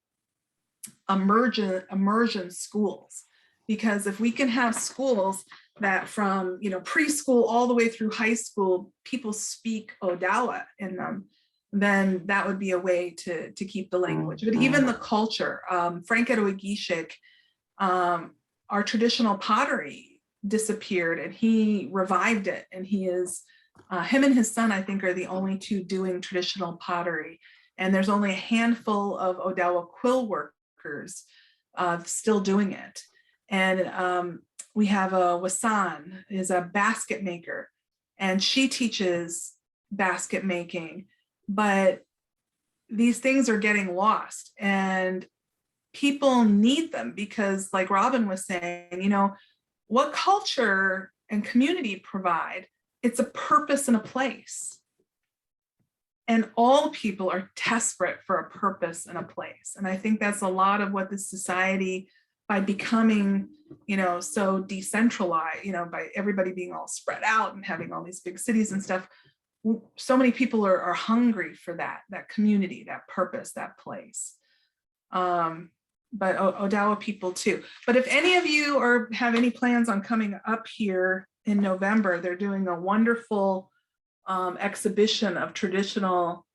immersion schools. Because if we can have schools that from, you know, preschool all the way through high school, people speak Odawa in them, then that would be a way to keep the language. But even the culture, Frank Edwigishik, our traditional pottery disappeared and he revived it. And he is, him and his son, I think, are the only two doing traditional pottery. And there's only a handful of Odawa quill workers still doing it. And we have a Wasan, is a basket maker, and she teaches basket making. But these things are getting lost and people need them because, like Robyn was saying, you know, what culture and community provide? It's a purpose and a place. And all people are desperate for a purpose and a place. And I think that's a lot of what this society, by becoming, you know, so decentralized, you know, by everybody being all spread out and having all these big cities and stuff, so many people are hungry for that community, that purpose, that place. But Odawa people too. But if any of you have any plans on coming up here in November, they're doing a wonderful exhibition of traditional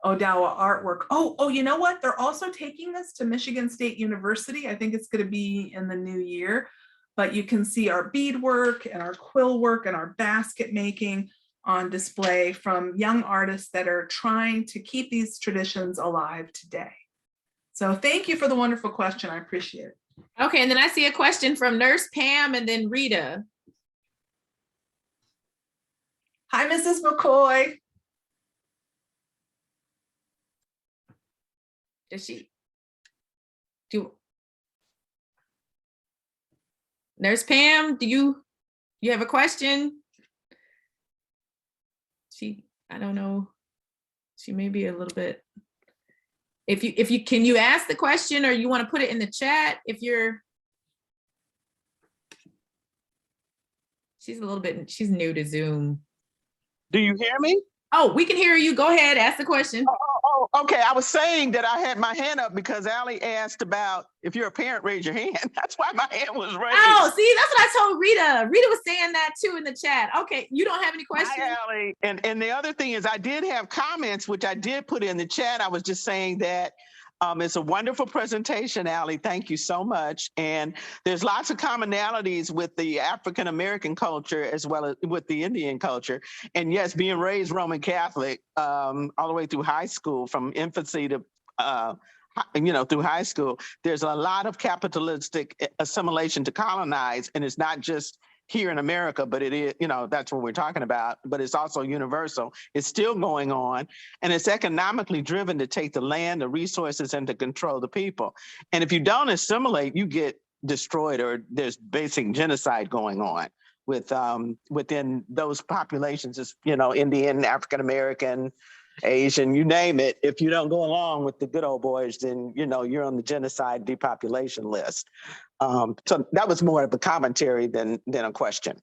Odawa artwork. Oh, you know what? They're also taking this to Michigan State University. I think it's going to be in the new year, but you can see our beadwork and our quill work and our basket making on display from young artists that are trying to keep these traditions alive today. So thank you for the wonderful question. I appreciate it. Okay, and then I see a question from Nurse Pam and then Rita. Hi, Mrs. McCoy. Does she do? Nurse Pam, do you have a question? I don't know. She may be a little bit. If you can you ask the question, or you want to put it in the chat if you're. She's she's new to Zoom. Do you hear me? Oh, we can hear you. Go ahead, ask the question. Okay. I was saying that I had my hand up because Allie asked about if you're a parent, raise your hand. That's why my hand was raised. Oh, see, that's what I told Rita. Rita was saying that too in the chat. Okay, you don't have any questions? Hi, Allie. And the other thing is I did have comments, which I did put in the chat. I was just saying that it's a wonderful presentation, Allie. Thank you so much. And there's lots of commonalities with the African-American culture as well as with the Indian culture. And yes, being raised Roman Catholic all the way through high school, from infancy to, through high school, there's a lot of capitalistic assimilation to colonize. And it's not just here in America, but it is, that's what we're talking about, but it's also universal. It's still going on, and it's economically driven to take the land, the resources, and to control the people. And if you don't assimilate, you get destroyed, or there's basic genocide going on with within those populations, Indian, African-American, Asian, you name it. If you don't go along with the good old boys, then, you're on the genocide depopulation list. So that was more of a commentary than a question.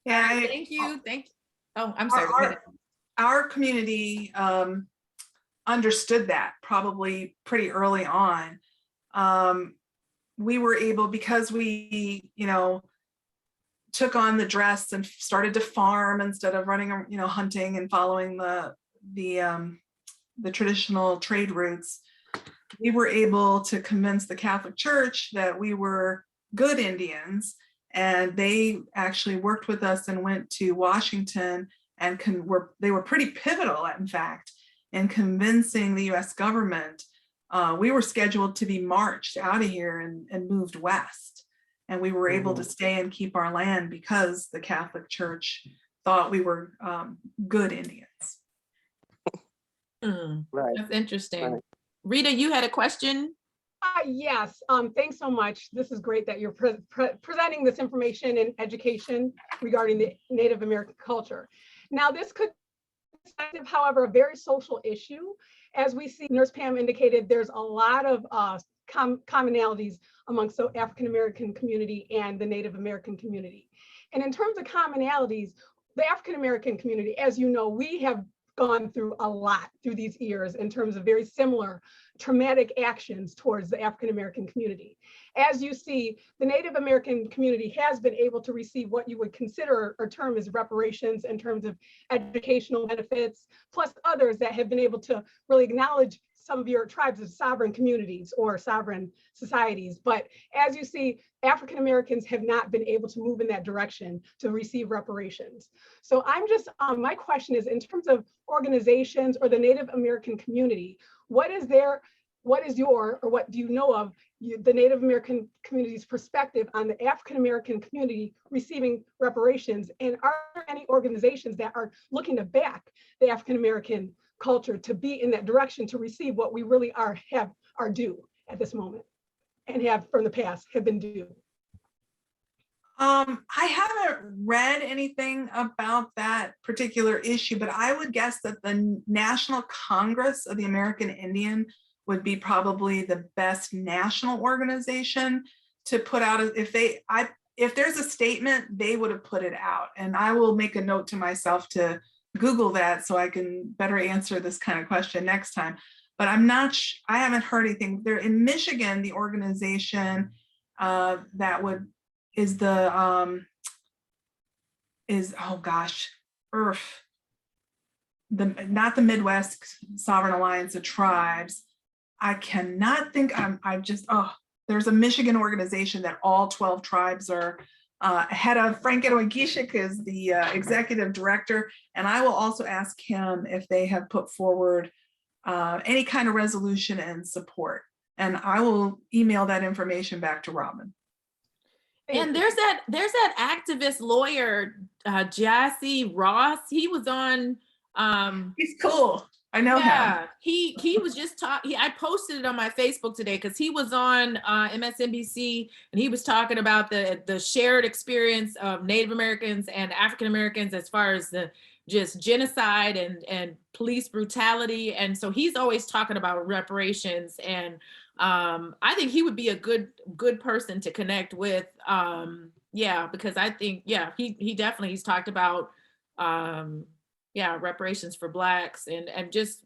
Yeah, Thank you. Oh, I'm sorry. Our community understood that probably pretty early on. We were able, because we, took on the dress and started to farm instead of running, hunting and following the traditional trade routes. We were able to convince the Catholic Church that we were good Indians, and they actually worked with us and went to Washington, and they were pretty pivotal, in fact, in convincing the US government. We were scheduled to be marched out of here and moved west, and we were able to stay and keep our land because the Catholic Church thought we were good Indians. Right. That's interesting. Right. Rita, you had a question? Yes, thanks so much. This is great that you're presenting this information and education regarding the Native American culture. Now, this could be, however, a very social issue. As we see, Nurse Pam indicated, there's a lot of commonalities amongst the African American community and the Native American community. And in terms of commonalities, the African American community, as you know, we have gone through a lot through these years in terms of very similar traumatic actions towards the African-American community. As you see, the Native American community has been able to receive what you would consider or term as reparations in terms of educational benefits, plus others that have been able to really acknowledge some of your tribes as sovereign communities or sovereign societies. But as you see, African Americans have not been able to move in that direction to receive reparations. So I'm just, my question is, in terms of organizations or the Native American community, what is your, or what do you know of the Native American community's perspective on the African American community receiving reparations? And are there any organizations that are looking to back the African American culture to be in that direction to receive what we really are due at this moment, and have from the past have been due? I haven't read anything about that particular issue, but I would guess that the National Congress of the American Indian would be probably the best national organization to put out. If there's a statement, they would have put it out, and I will make a note to myself to Google that so I can better answer this kind of question next time. But I haven't heard anything. There in Michigan, the organization is oh gosh, not the Midwest Sovereign Alliance of Tribes. I cannot think. There's a Michigan organization that all 12 tribes are head of. Frank Edwin-Gishik is the executive director, and I will also ask him if they have put forward any kind of resolution and support, and I will email that information back to Robyn. And there's that activist lawyer, Jassy Ross. He was on. He's cool. I know him. He was just talking. I posted it on my Facebook today because he was on MSNBC, and he was talking about the shared experience of Native Americans and African Americans as far as the just genocide and police brutality. And so he's always talking about reparations, and I think he would be a good person to connect with. Because I think he definitely, he's talked about reparations for Blacks and just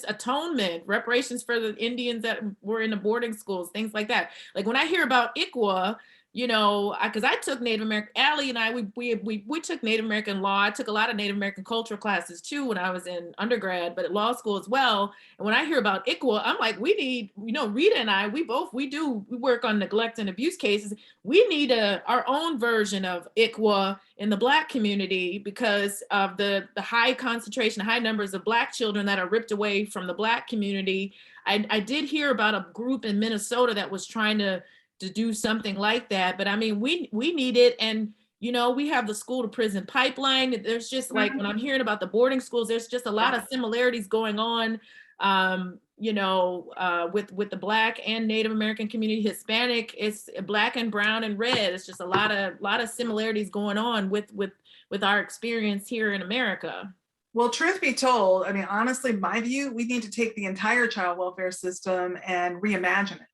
atonement, reparations for the Indians that were in the boarding schools, things like that. Like when I hear about ICWA, because I took Native American, Allie and I, we took Native American law. I took a lot of Native American cultural classes too when I was in undergrad, but at law school as well. And when I hear about ICWA, I'm like, we need, Rita and I, we work on neglect and abuse cases. We need our own version of ICWA in the Black community because of the high concentration, high numbers of Black children that are ripped away from the Black community. I did hear about a group in Minnesota that was trying to do something like that, but I mean, we need it. And we have the school to prison pipeline. There's just like, when I'm hearing about the boarding schools, there's just a lot of similarities going on, with the Black and Native American community. Hispanic, it's Black and brown and red. It's just a lot of similarities going on with our experience here in America. Well, truth be told, I mean, honestly, my view, we need to take the entire child welfare system and reimagine it,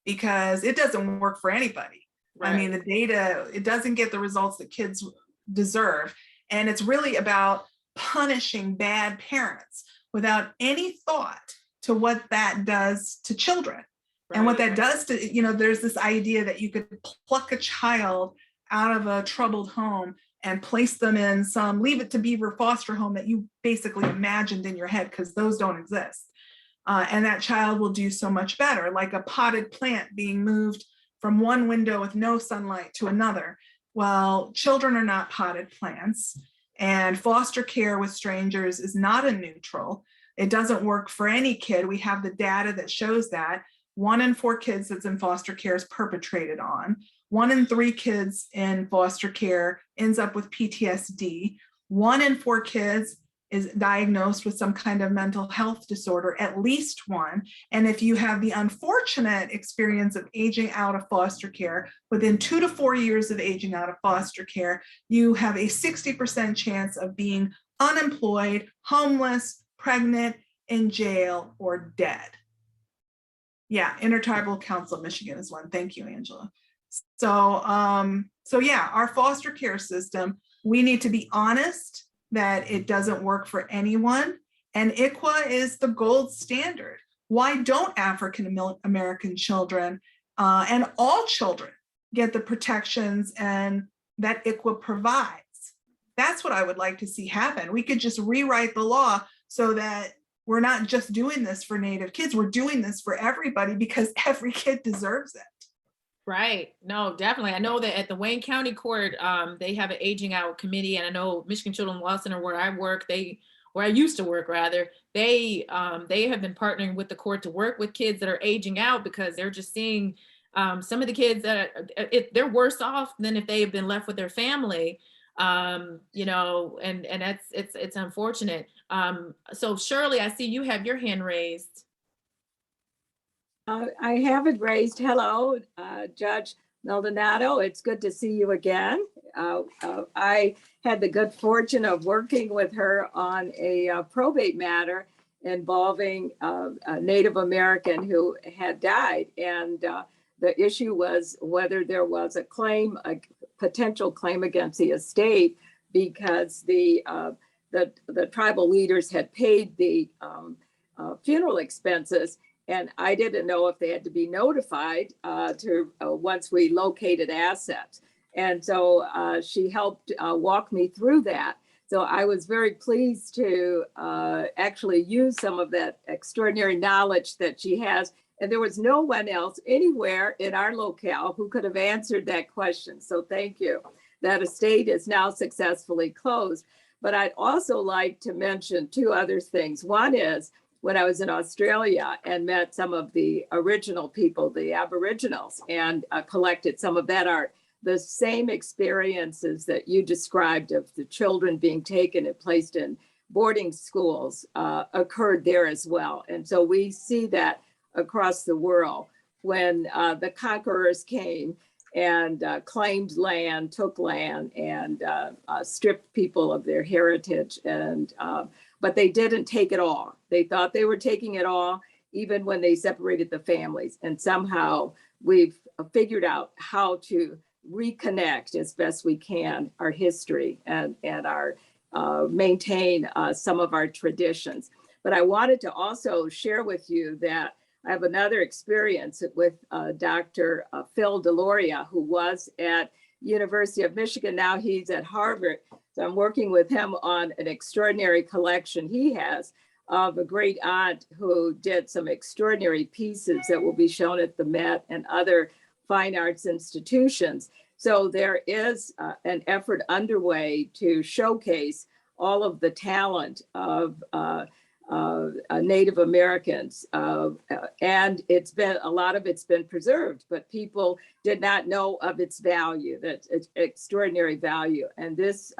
because it doesn't work for anybody. Right. I mean, the data, it doesn't get the results that kids deserve. And it's really about punishing bad parents without any thought to what that does to children. Right. And what that does to, there's this idea that you could pluck a child out of a troubled home and place them in some Leave It to Beaver foster home that you basically imagined in your head, because those don't exist. And that child will do so much better, like a potted plant being moved from one window with no sunlight to another. Well, children are not potted plants, and foster care with strangers is not a neutral. It doesn't work for any kid. We have the data that shows that 1 in 4 kids that's in foster care is perpetrated on. 1 in 3 kids in foster care ends up with PTSD. 1 in 4 kids is diagnosed with some kind of mental health disorder, at least 1. And if you have the unfortunate experience of aging out of foster care, within 2 to 4 years of aging out of foster care, you have a 60% chance of being unemployed, homeless, pregnant, in jail, or dead. Yeah, Intertribal Council of Michigan is one. Thank you, Angela. So yeah, our foster care system, we need to be honest. that it doesn't work for anyone. And ICWA is the gold standard. Why don't African American children and all children get the protections and that ICWA provides? That's what I would like to see happen. We could just rewrite the law so that we're not just doing this for Native kids, we're doing this for everybody because every kid deserves it. Right. No, definitely. I know that at the Wayne County Court, they have an aging out committee, and I know Michigan Children's Law Center, where I work, where I used to work rather, they have been partnering with the court to work with kids that are aging out, because they're just seeing some of the kids that they're worse off than if they have been left with their family. You know, and it's unfortunate. So Shirley, I see you have your hand raised. I have it raised. Hello, Judge Maldonado. It's good to see you again. I had the good fortune of working with her on a probate matter involving a Native American who had died. And the issue was whether there was a claim, a potential claim against the estate, because the tribal leaders had paid the funeral expenses. And I didn't know if they had to be notified once we located assets. And so she helped walk me through that. So I was very pleased to actually use some of that extraordinary knowledge that she has. And there was no one else anywhere in our locale who could have answered that question. So thank you. That estate is now successfully closed. But I'd also like to mention two other things. One is, when I was in Australia and met some of the original people, the Aboriginals, and collected some of that art, the same experiences that you described of the children being taken and placed in boarding schools occurred there as well. And so we see that across the world. When the conquerors came and claimed land, took land, and stripped people of their heritage, and but they didn't take it all. They thought they were taking it all, even when they separated the families. And somehow we've figured out how to reconnect as best we can our history and our maintain some of our traditions. But I wanted to also share with you that I have another experience with Dr. Phil Deloria, who was at University of Michigan. Now he's at Harvard. So I'm working with him on an extraordinary collection he has of a great aunt who did some extraordinary pieces that will be shown at the Met and other fine arts institutions. So there is an effort underway to showcase all of the talent of Native Americans, and a lot of it's been preserved, but people did not know of its value, that it's extraordinary value. And this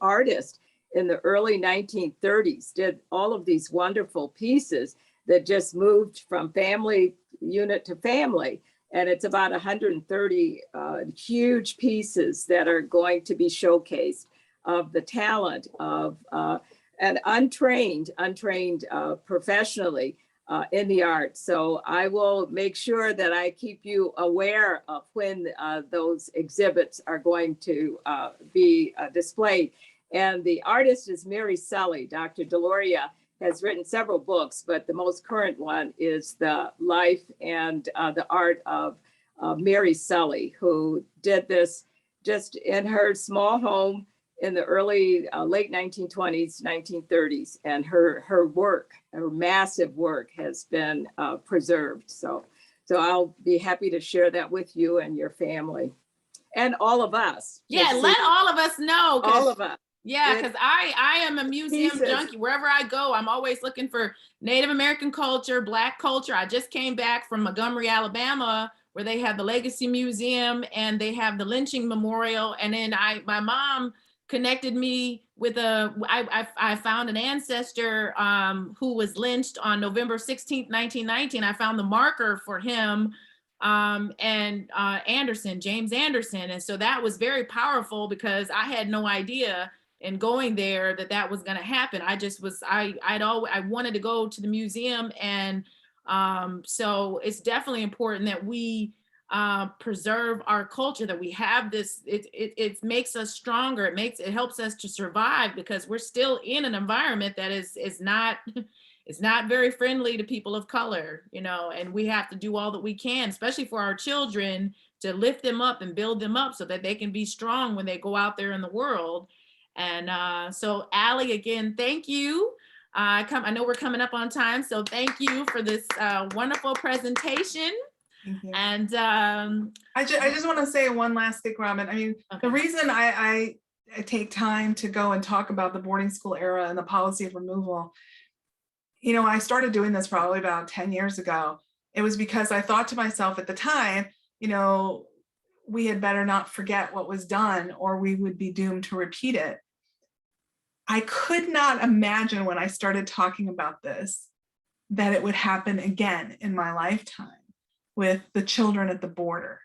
artist in the early 1930s did all of these wonderful pieces that just moved from family unit to family. And it's about 130 huge pieces that are going to be showcased of the talent of and untrained professionally in the arts. So I will make sure that I keep you aware of when those exhibits are going to be displayed. And the artist is Mary Sully. Dr. Deloria has written several books, but the most current one is The Life and the Art of Mary Sully, who did this just in her small home in the late 1920s, 1930s, and her work, her massive work, has been preserved. So I'll be happy to share that with you and your family, and all of us. Yeah, let all of us know. All of us. Yeah, because I am a museum junkie. Wherever I go, I'm always looking for Native American culture, Black culture. I just came back from Montgomery, Alabama, where they have the Legacy Museum and they have the lynching memorial. And then my mom connected me with I found an ancestor who was lynched on November 16th, 1919. I found the marker for him and James Anderson. And so that was very powerful because I had no idea in going there that was going to happen. I wanted to go to the museum. And so it's definitely important that we preserve our culture, that we have this, it makes us stronger. It helps us to survive, because we're still in an environment that is not, it's not very friendly to people of color, you know, and we have to do all that we can, especially for our children, to lift them up and build them up so that they can be strong when they go out there in the world. And so Allie, again, thank you. I know we're coming up on time, so thank you for this wonderful presentation. Thank you. And I just want to say one last thing, Robyn. I mean, okay. the reason I take time to go and talk about the boarding school era and the policy of removal, you know, I started doing this probably about 10 years ago. It was because I thought to myself at the time, you know, we had better not forget what was done or we would be doomed to repeat it. I could not imagine when I started talking about this that it would happen again in my lifetime with the children at the border.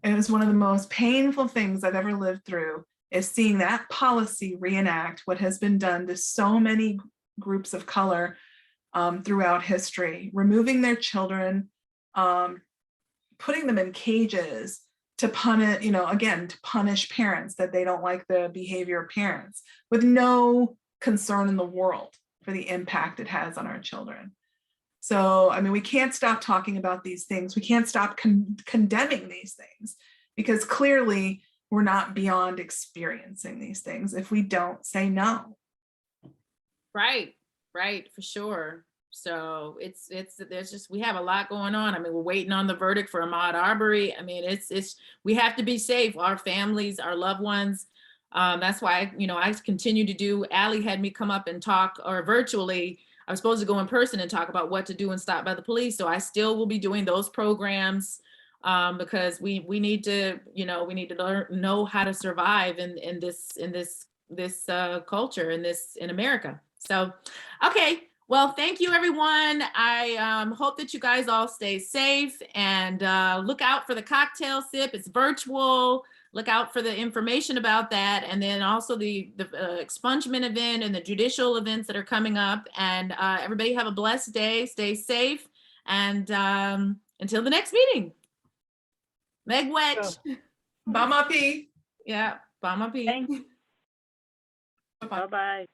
And it was one of the most painful things I've ever lived through, is seeing that policy reenact what has been done to so many groups of color throughout history, removing their children, putting them in cages to punish, you know, again, to punish parents that they don't like the behavior of parents, with no concern in the world for the impact it has on our children. So, I mean, we can't stop talking about these things. We can't stop condemning these things, because clearly we're not beyond experiencing these things if we don't say no. Right, for sure. So there's just, we have a lot going on. I mean, we're waiting on the verdict for Ahmaud Arbery. I mean, we have to be safe, our families, our loved ones. That's why, you know, I continue to do, Allie had me come up and talk, or virtually, I was supposed to go in person and talk about what to do and stop by the police. So I still will be doing those programs because we need to, you know, we need to know how to survive in this culture, in America. So, okay. Well, thank you, everyone. I hope that you guys all stay safe, and look out for the cocktail sip. It's virtual. Look out for the information about that. And then also the expungement event and the judicial events that are coming up. And everybody have a blessed day. Stay safe. And until the next meeting. Meg Wedge. Bamapi. Yeah, Bamapi. Bye-bye.